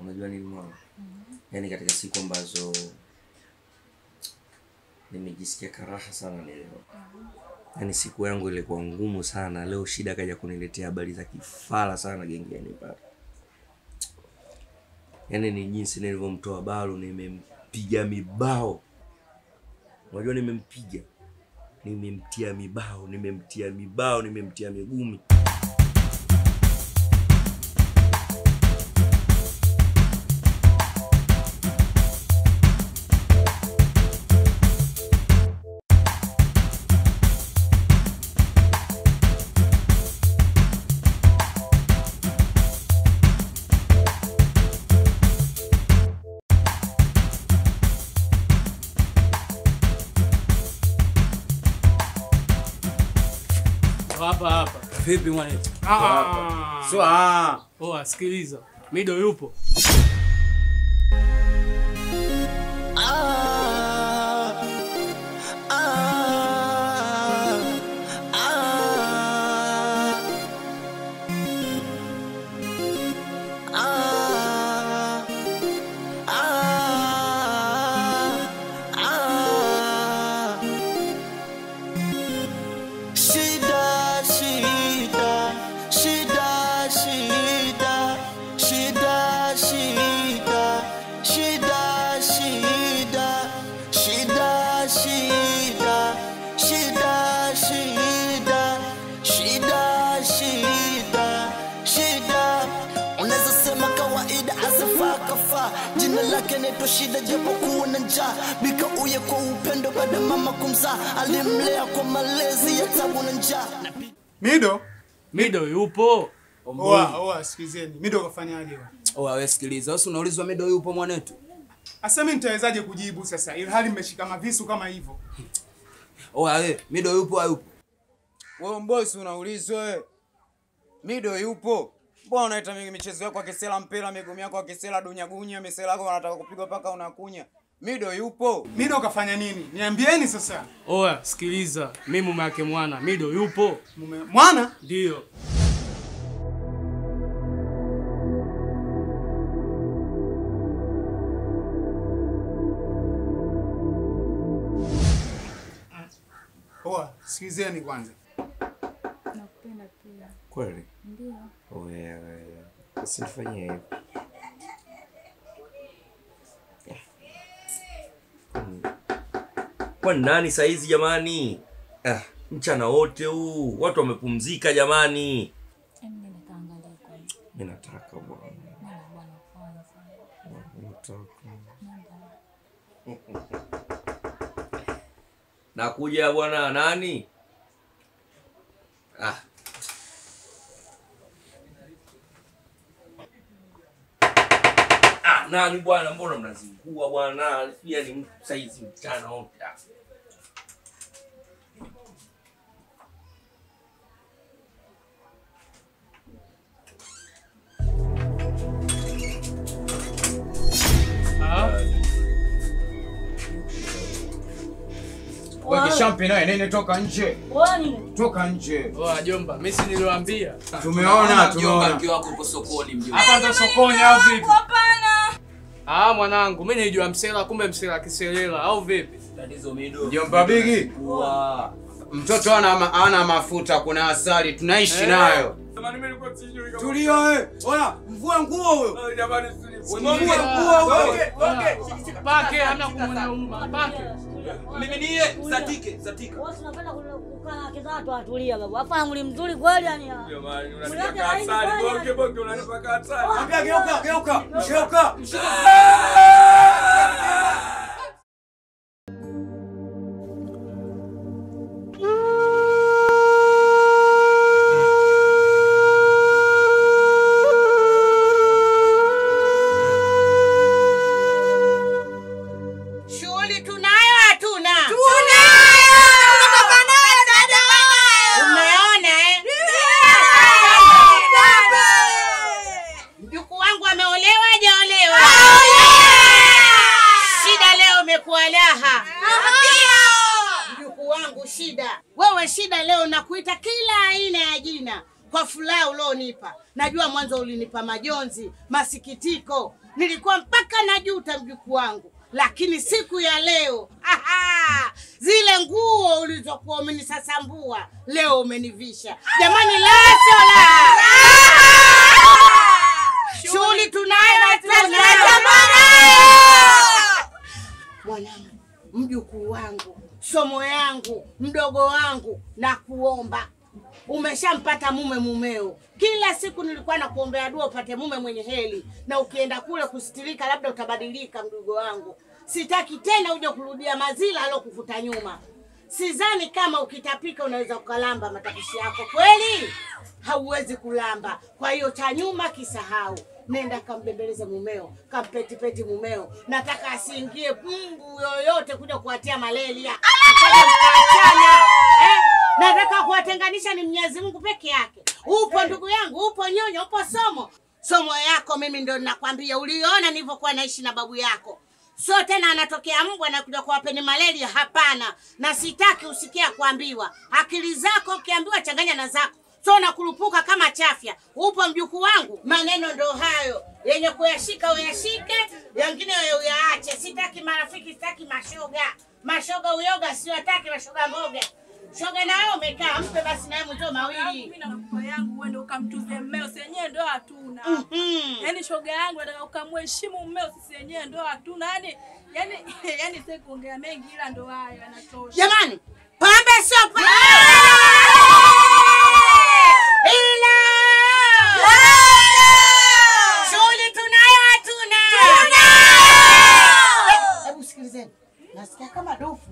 Unajua nini mama? Yaani katika siku ambazo nimejisikia karaha sana leo. Yaani siku yangu ilikuwa ngumu sana. Leo Shida kaja kuniletea habari za kifala sana gengeni pale. Yaani ni jinsi nilivyomtoa Balo, nimempiga mibao. Unajua nimempiga. Nimemtia mibao, nimemtia migumi. Hapa. Vipi mwana? Sikiliza. Mido yupo. Jina lake neto Shida japo kuwa na njaa. Bika uye kwa upendo baada mama kumzaa. Alimlea kwa malezi ya tabu na njaa. Mido yupo. Sikizeni. Mido kafanyaje wewe? Wewe sikiliza. Wewe unaulizwa Mido yupo mwanetu. Asa mimi nitawezaje kujibu sasa? Ili hali mmeshika mavisu kama hivyo. Mido yupo hayupo? Wewe mbosi unaulizwa wewe. Mido yupo? Mbona unaita michezo yako akisela mpira, miguu yako akisela dunyagunya, misela yako anataka kupigwa paka unakunya. Mido yupo? Mido kafanya nini? Niambieni sasa. Sikiliza. Mimi mume wake Mwana. Mido yupo. Mwana? Ndio. Sikizeni kwanza. Nakupenda pia. Kweli? Ndio. Wewe. Usifanye hivyo. Kwa nani saizi jamani? Mchana wote huu. Watu wamepumzika jamani. Mimi nikaangalia kwanza. Mimi nataka bwana. Bwana kwanza. Nakuja bwana nani? Nani bwana, mbona mnazingua bwana? Pia ni saizi mchana wote. Wewe champion naye nene toka nje. Wani? Toka nje. Jomba, mimi si niliwaambia. Tumeona. Mkiwa wako upo sokoni mjomba. Hapa ndo sokoni au vipi? Hapana. Mwanangu, mimi nilijua msela kumbe msela kiselela au vipi? Tatizo Mido. Mjomba Bigi. Mtoto ana mafuta, kuna asali tunaishi nayo. Jamani mimi nilikuwa sijui kama. Tulia wewe. Oya, mvua nguo wewe. Jamani Mvua nguo wewe. Pake hana kumwona pake. Mimi niye satika. Wewe unapenda kukaa kiza watu atulia babu. Hapa nguli mzuri kweli yani. Jamani unataka asali bonge unanipaka asali. Ambia geuka. Shida. Wewe Shida leo nakuita kila aina ya jina. kwa furaha ulionipa. Najua mwanzo ulinipa majonzi, masikitiko. Nilikuwa mpaka najuta mjukuu wangu. Lakini siku ya leo, zile nguo ulizokuwa umenisasambua, leo umenivisha. Jamani, la sola. Shughuli tunayo mwanangu, mjukuu wangu, somo yangu, mdogo wangu, na kuomba. Umeshampata mumeo. Kila siku nilikuwa nakuombea dua upate mume mwenye heri, na ukienda kule kusitirika labda utabadilika mdogo wangu. Sitaki tena uje kurudia mazila alokufuta nyuma. Sidhani kama ukitapika unaweza ukalamba matapishi yako. Kweli hauwezi kulamba. Kwa hiyo cha nyuma kisahau. Nenda kambembeleze mumeo, kampetipeti mumeo. Nataka asiingie mbu yoyote kuja kuatia malaria. Nataka kuwatenganisha ni Mwenyezi Mungu peke yake. Upo ndugu yangu, upo nyonyo, upo somo yako. Mimi ndio ninakwambia, uliona nilivyokuwa naishi na babu yako. Sio tena anatokea mbwa na kuja kuwapeni malaria, hapana. Na sitaki usikia kuambiwa. Akili zako ukiambiwa changanya na zako. So nakurupuka kama chafya. Upo mjukuu wangu, maneno ndo hayo. Yenye kuyashika uyashike, yengine uyaache. Sitaki marafiki, sitaki mashoga. Mashoga uyoga siwataki, mashoga mboga. Shoga na wewe umekaa, mpe basi naye mtoto mawili. Mimi na mkwe yangu uende ukamtuze mmeo, sisi wenyewe ndo hatuna. Yaani shoga yangu nataka ukamheshimu mmeo, sisi wenyewe ndo hatuna. Yaani sasa kuongea mengi ila ndo hayo yanatosha. Jamani, pambe sio pambe. Ila shughuli tunayo hatuna. Hebu sikilizeni. Nasikia kama dofu.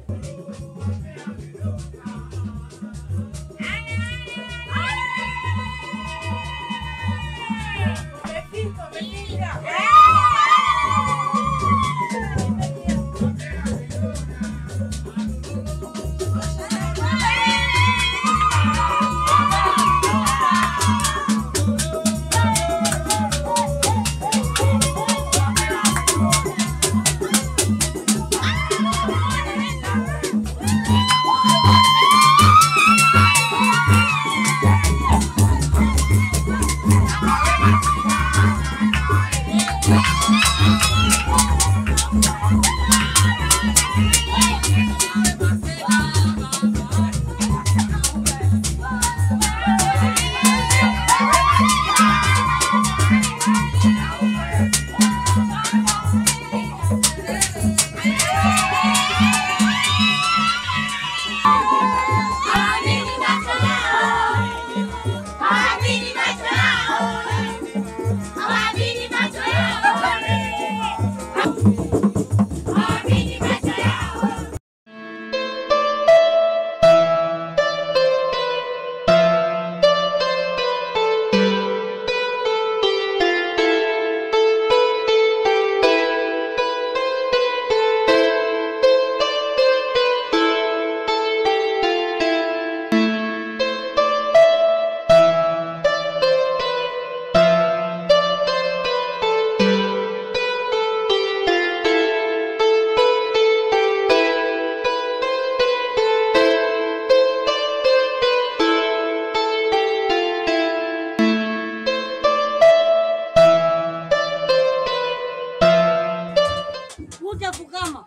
Kama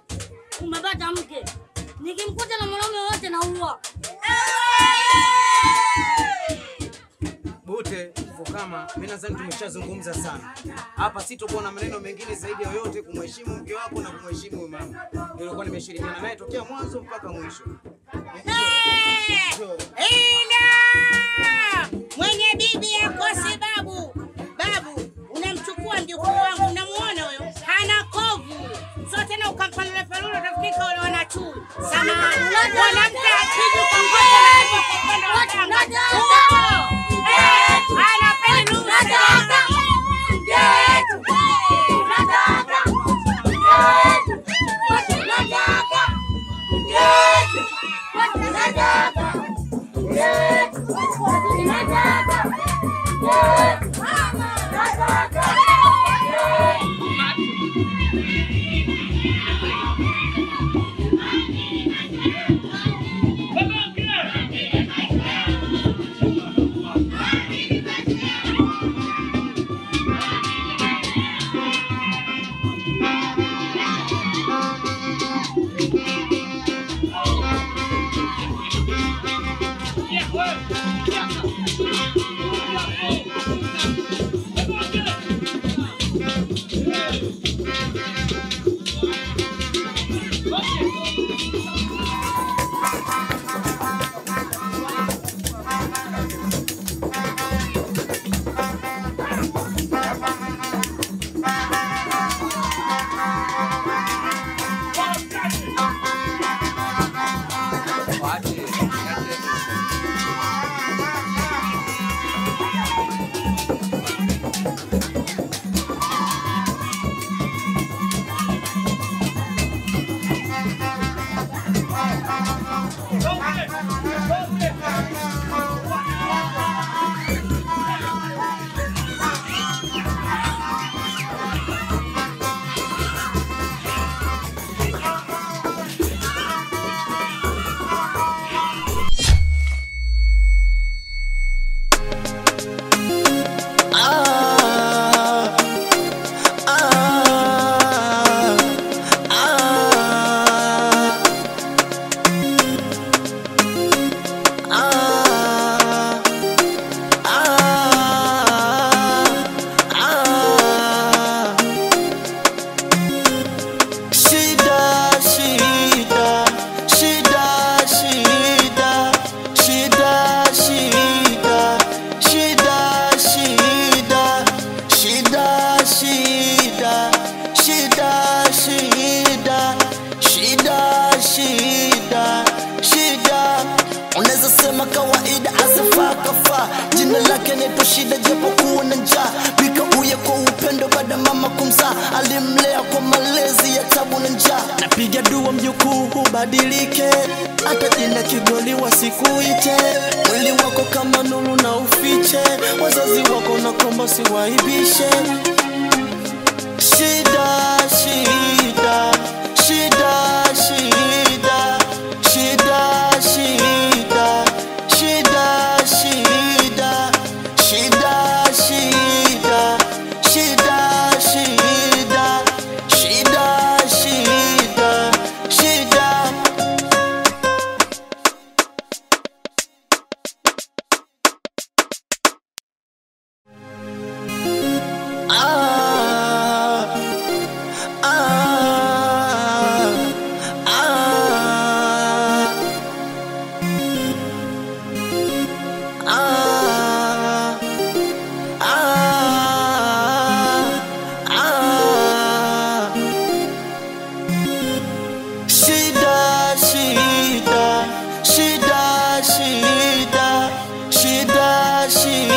umepata mke, nikimkuta na mwanaume wote naua. Bute, kama mimi nadhani tumeshazungumza sana. Hapa sitokuwa na maneno mengine zaidi yoyote, kumheshimu mke wako na kumheshimu mama. Nilikuwa nimeshirikiana naye tokea mwanzo mpaka mwisho. Mwenye bibi yako si babu. Babu, unamchukua mjukuu wangu, unamuona huyo? Hana kovu. Sio tena ukampanua palula utafikika wale wanachui. Samahani. Mwanamke akija kwa ngoja na kupenda watanga. Anapenda nusa. kifaa kafaa. Jina lake naitwa Shida japokuwa na njaa. Bika uye kwa upendo baada mama kumzaa. Alimlea kwa malezi ya tabu na njaa. Napiga dua mjukuu ubadilike, hata jina Kigoli wasikuite. Mwili wako kama nuru na ufiche, wazazi wako na kombo siwaibishe. Shida, shida, shida, shida, shida, shida, shida, shida, shida, shida, shida, shida, shida, shida, shida. Shida, shida, shida, shida, shida, shida.